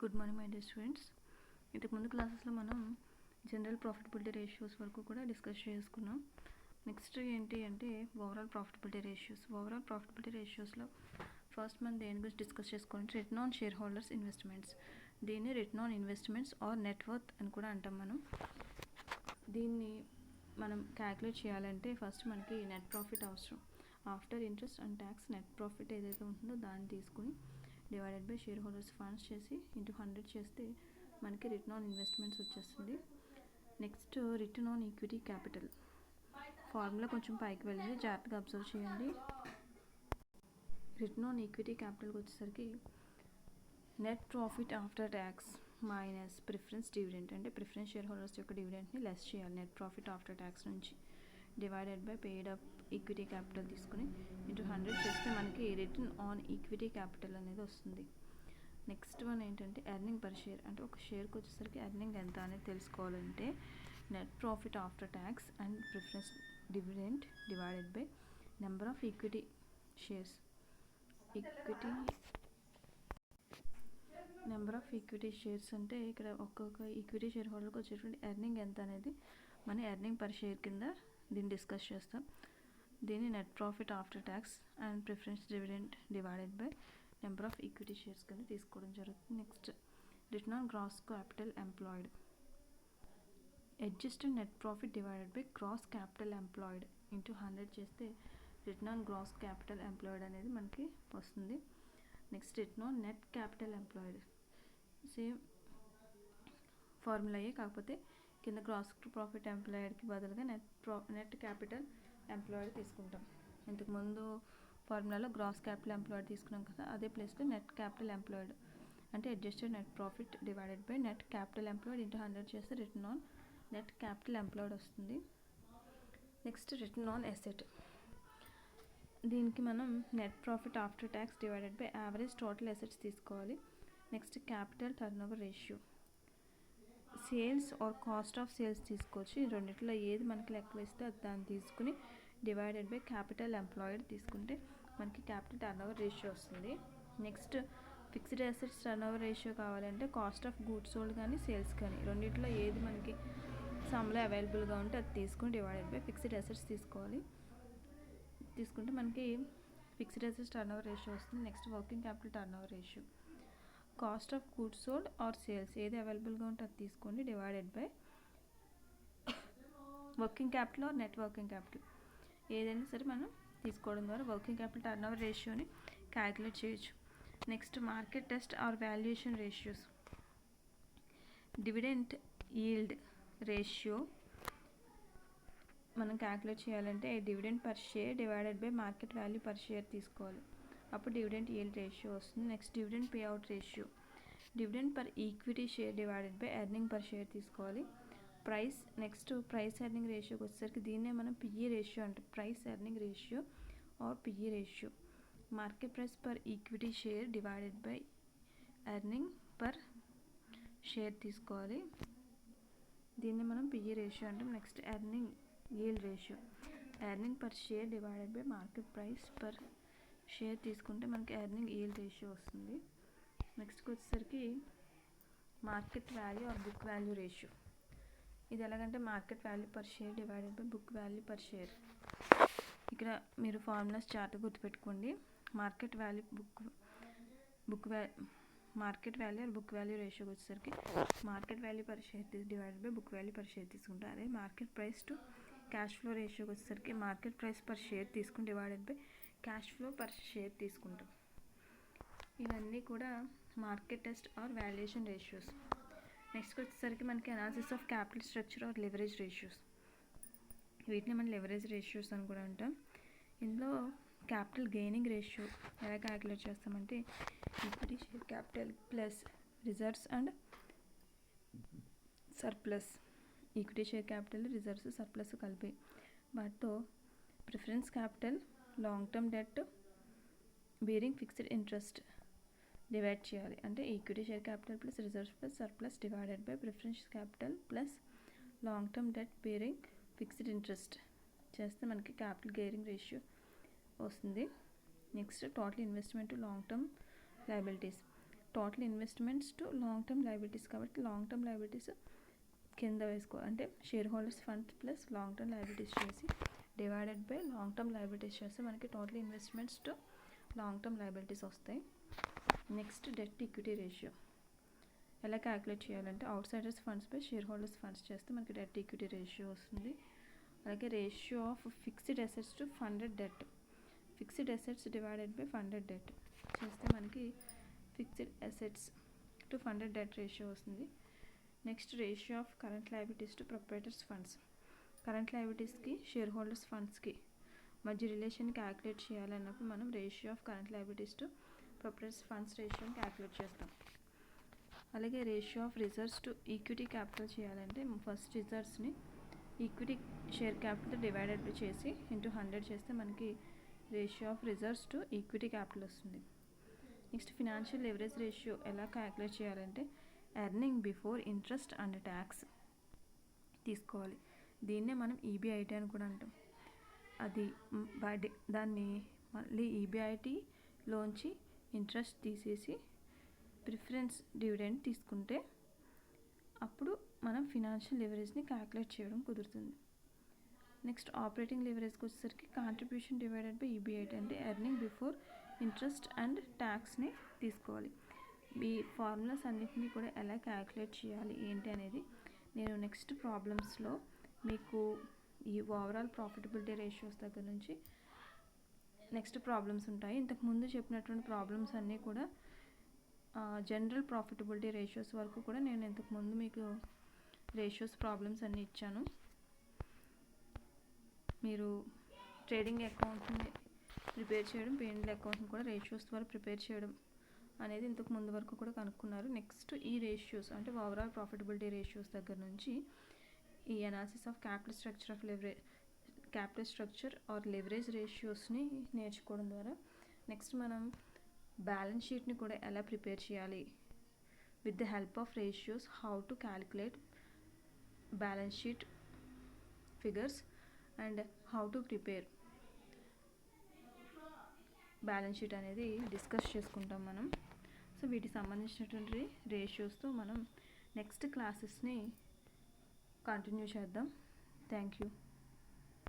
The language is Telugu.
Good morning my dear students. ఇంతకు ముందు క్లాసెస్లో మనం జనరల్ ప్రాఫిటబిలిటీ రేషియోస్ వరకు కూడా డిస్కస్ చేసుకున్నాం. నెక్స్ట్ ఏంటి అంటే ఓవరాల్ ప్రాఫిటబిలిటీ రేషియోస్లో ఫస్ట్ మనం దేని గురించి డిస్కస్ చేసుకోవాలంటే return on shareholders investments. దీన్ని return on investments or net worth అని కూడా అంటాం. దీన్ని మనం క్యాలిక్యులేట్ చేయాలంటే ఫస్ట్ మనకి నెట్ ప్రాఫిట్ అవసరం. After interest and tax net profit ఏదైతే ఉంటుందో దాన్ని తీసుకుని divided by shareholders funds చేసి ఇంటూ 100 చేస్తే మనకి రిటర్న్ ఆన్ ఇన్వెస్ట్మెంట్స్ వచ్చేస్తుంది. Next return on equity capital formula కొంచెం పైకి వెళ్ళింది, జాగ్రత్తగా అబ్జర్వ్ చేయండి. రిటర్న్ ఆన్ ఈక్విటీ క్యాపిటల్కి వచ్చేసరికి net profit after tax minus preference dividend, అంటే ప్రిఫరెన్స్ షేర్ హోల్డర్స్ యొక్క డివిడెంట్ని లెస్ చేయాలి నెట్ ప్రాఫిట్ ఆఫ్టర్ ట్యాక్స్ నుంచి, divided by paid up equity capital తీసుకుని ఇంటూ 100 చేస్తే మనకి రిటర్న్ ఆన్ ఈక్విటీ క్యాపిటల్ అనేది వస్తుంది. నెక్స్ట్ వన్ ఏంటంటే ఎర్నింగ్ పర్ షేర్, అంటే ఒక షేర్కి వచ్చేసరికి ఎర్నింగ్ ఎంత అనేది తెలుసుకోవాలంటే net profit after tax and preference dividend divided by number of equity shares. Number of equity shares అంటే ఇక్కడ ఒక్కొక్క ఈక్విటీ షేర్ హోల్డర్కి వచ్చేటువంటి ఎర్నింగ్ ఎంత అనేది మన ఎర్నింగ్ పర్ షేర్ కింద దీన్ని డిస్కస్ చేస్తాం. దీన్ని net profit after tax and preference dividend divided by number of equity shares కింద తీసుకోవడం జరుగుతుంది. Next return on gross capital employed, adjusted net profit divided by gross capital employed into 100 చేస్తే return on gross capital employed అనేది మనకి వస్తుంది. Next return on net capital employed, same ఫార్ములాయే, కాకపోతే కింద గ్రాస్ ప్రాఫిట్ ఎంప్లాయిడ్కి బదులుగా నెట్ క్యాపిటల్ ఎంప్లాయిడ్ తీసుకుంటాం. ఇంతకుముందు ఫార్ములాలో గ్రాస్ క్యాపిటల్ ఎంప్లాయిడ్ తీసుకున్నాం కదా, అదే ప్లేస్లో నెట్ క్యాపిటల్ ఎంప్లాయిడ్ అంటే adjusted net profit divided by net capital employed into 100 చేస్తే return on net capital employed వస్తుంది. నెక్స్ట్ రిటర్న్ ఆన్ అసెట్, దీనికి మనం net profit after tax divided by average total assets తీసుకోవాలి. Next capital turnover ratio, sales or cost of sales తీసుకోవచ్చు. ఈ రెండిట్లో ఏది మనకి లెక్క వేస్తే అది దాన్ని తీసుకుని డివైడెడ్ బై క్యాపిటల్ ఎంప్లాయిడ్ తీసుకుంటే మనకి క్యాపిటల్ టర్నోవర్ రేషియో వస్తుంది. Next fixed assets turnover ratio కావాలంటే కాస్ట్ ఆఫ్ గూడ్స్ సోల్డ్ కానీ సేల్స్ కానీ రెండిట్లో ఏది మనకి సమ్లో అవైలబుల్గా ఉంటే అది తీసుకుని డివైడెడ్ బై ఫిక్స్డ్ అసెట్స్ తీసుకుంటే మనకి ఫిక్స్డ్ అసెట్స్ టర్నోవర్ రేషియో వస్తుంది. Next working capital turnover ratio, cost of goods sold or sales ఏది అవైలబుల్గా ఉంటే అది తీసుకోండి divided by working capital or net working capital ఏదైనా సరే మనం తీసుకోవడం ద్వారా వర్కింగ్ క్యాపిటల్ టర్నోవర్ రేషియోని క్యాలిక్యులేట్ చేయొచ్చు. Next market test or valuation ratios, dividend yield ratio మనం క్యాలిక్యులేట్ చేయాలంటే dividend per share divided by market value per share తీసుకోవాలి, అప్పుడు డివిడెంట్ ఈల్డ్ రేషియో వస్తుంది. Next dividend payout ratio, dividend per equity share divided by earning per share తీసుకోవాలి. ప్రైస్, నెక్స్ట్ ప్రైస్ ఎర్నింగ్ రేషియోకి వచ్చేసరికి దీన్నే మనం పిఈ రేషియో అంటే price earning ratio or PE ratio, market price per equity share divided by earning per share తీసుకోవాలి, దీన్ని మనం పిఈ రేషియో అంటాం. Next earning yield ratio, earning per share divided by market price per share తీసుకుంటే మనకి ఎర్నింగ్ ఈల్డ్ రేషియో వస్తుంది. నెక్స్ట్కి వచ్చేసరికి market value or book value ratio, ఇది ఎలాగంటే market value per share divided by book value per share. ఇక్కడ మీరు ఫార్ములాస్ చార్ట్ గుర్తుపెట్టుకోండి. Market value or book value రేషియోకి వచ్చేసరికి market value per share divided by book value per share తీసుకుంటాం. అదే market price to cash flow రేషియోకి వచ్చేసరికి మార్కెట్ ప్రైస్ పర్ షేర్ తీసుకుని divided by cash flow per share తీసుకుంటాం. ఇవన్నీ కూడా market test or valuation ratios. Next వచ్చేసరికి మనకి analysis of capital structure or leverage ratios, వీటిని మనం లివరేజ్ రేషియోస్ అని కూడా అంటాం. ఇందులో క్యాపిటల్ గెయినింగ్ రేషియో ఎలా క్యాలిక్యులేట్ చేస్తామంటే equity share capital plus reserves and surplus, equity share capital reserves surplus కలిపి వాటితో preference capital long term debt bearing fixed interest divide చేయాలి, అంటే equity share capital plus reserves plus surplus divided by preference capital plus long term debt bearing fixed interest చేస్తే మనకి క్యాపిటల్ గెయినింగ్ రేషియో వస్తుంది. Next total investment long term liabilities, total investments to long term liabilities, కాబట్టి లాంగ్ టర్మ్ లయబిలిటీస్ కింద వేసుకోవాలి. అంటే shareholders fund plus long term liabilities చేసి divided by long term liabilities చేస్తే మనకి total investments to long term liabilities వస్తాయి. నెక్స్ట్ డెట్ ఈక్విటీ రేషియో ఎలా క్యాలిక్యులేట్ చేయాలంటే outsiders funds by shareholders funds చేస్తే మనకి డెట్ ఈక్విటీ రేషియో వస్తుంది. అలాగే ratio of fixed assets to funded debt, fixed assets divided by funded debt చేస్తే మనకి fixed assets to funded debt ratio వస్తుంది. Next ratio of current liabilities to proprietors funds, current లయబిలిటీస్కి షేర్ హోల్డర్స్ ఫండ్స్కి మధ్య రిలేషన్ క్యాలిక్యులేట్ చేయాలన్నప్పుడు మనం ratio of current liabilities to proprietors funds రేషియోని క్యాలిక్యులేట్ చేస్తాం. అలాగే ratio of reserves to equity capital చేయాలంటే ఫస్ట్ రిజర్వ్స్ని ఈక్విటీ షేర్ క్యాపిటల్ డివైడెడ్ చేసి ఇంటూ 100 చేస్తే మనకి ratio of reserves to equity capital వస్తుంది. నెక్స్ట్ ఫినాన్షియల్ లెవరేజ్ రేషియో ఎలా క్యాలిక్యులేట్ చేయాలంటే earning before interest and tax తీసుకోవాలి. దీన్నే మనం ఈబీఐటీ అని కూడా అంటాం. అది దాన్ని మళ్ళీ ఈబీఐటీలోంచి ఇంట్రెస్ట్ తీసేసి ప్రిఫరెన్స్ డివిడెండ్ తీసుకుంటే అప్పుడు మనం ఫినాన్షియల్ లివరేజ్ని క్యాలిక్యులేట్ చేయడం కుదురుతుంది. నెక్స్ట్ ఆపరేటింగ్ లివరేజ్కి వచ్చేసరికి కాంట్రిబ్యూషన్ డివైడెడ్ బై ఈబీఐటీ అంటే ఎర్నింగ్ బిఫోర్ ఇంట్రెస్ట్ అండ్ ట్యాక్స్ని తీసుకోవాలి. ఈ ఫార్ములాస్ అన్నిటినీ కూడా ఎలా క్యాలిక్యులేట్ చేయాలి ఏంటి అనేది నేను నెక్స్ట్ ప్రాబ్లమ్స్లో మీకు ఈ ఓవరాల్ ప్రాఫిటబిలిటీ రేషియోస్ దగ్గర నుంచి నెక్స్ట్ ప్రాబ్లమ్స్ ఉంటాయి. ఇంతకుముందు చెప్పినటువంటి ప్రాబ్లమ్స్ అన్నీ కూడా జనరల్ ప్రాఫిటబిలిటీ రేషియోస్ వరకు కూడా నేను ఇంతకుముందు మీకు రేషియోస్ ప్రాబ్లమ్స్ అన్నీ ఇచ్చాను. మీరు ట్రేడింగ్ అకౌంట్ని ప్రిపేర్ చేయడం, P&L అకౌంట్ని కూడా రేషియోస్ ద్వారా ప్రిపేర్ చేయడం అనేది ఇంతకు ముందు వరకు కూడా కనుక్కున్నారు. నెక్స్ట్ ఈ రేషియోస్ అంటే ఓవరాల్ ప్రాఫిటబిలిటీ రేషియోస్ దగ్గర నుంచి ఈ analysis of capital structure or leverage రేషియోస్ని నేర్చుకోవడం ద్వారా నెక్స్ట్ మనం బ్యాలెన్స్ షీట్ని కూడా ఎలా ప్రిపేర్ చేయాలి, with the help of ratios how to calculate balance sheet figures and how to prepare balance sheet అనేది డిస్కస్ చేసుకుంటాం మనం. సో వీటికి సంబంధించినటువంటి రేషియోస్తో మనం నెక్స్ట్ క్లాసెస్ని కంటిన్యూ చేద్దాం. Thank you.